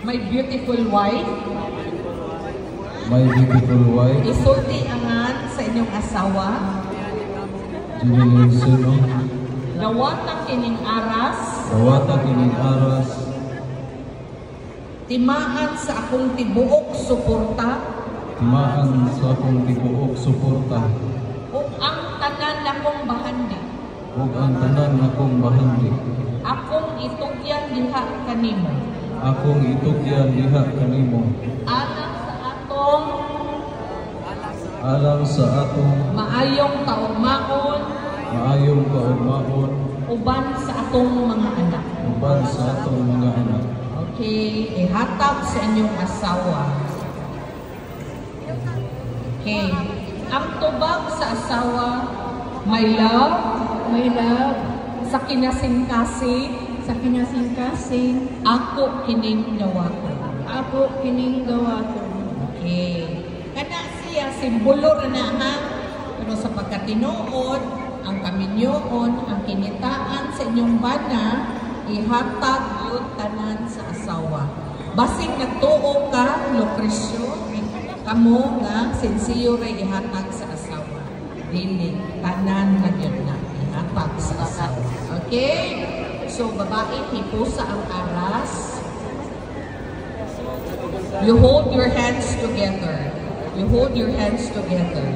My beautiful wife. My beautiful wife. Isulti angan sa inyong asawa. Jimilin Suno. Dawata kining aras. Dawata kining aras. Timaan sa akong tibuok suporta. Timaan sa akong tibuok suporta. Ug ang tanan akong bahandi. Ug ang tanan akong bahandi. Akong itugyan diha kanimo. Akong itugyan diha kanimo. Alang sa atong maayong kaugmaon. Maayong kaugmaon. Uban sa atong mga anak. Uban sa atong mga anak. Okay, ihatag sa inyong asawa. Okay, ang tubag sa asawa, my love, sa kinasingkasing, ako kining gawaton. Okay. Kana siya simbolo ra na ha. Pero sa pagkatinuod, ang kaminyoon, ang kinitaan sa inyong bana, ihatag yun tanan sa asawa. Basig nagtuo ka, Lucrecio, kamo nga sensiyo ra ihatag sa asawa. Dili tanan na yun na ihatag sa asawa. Okay? So babae, hipusa ang aras. You hold your hands together. You hold your hands together.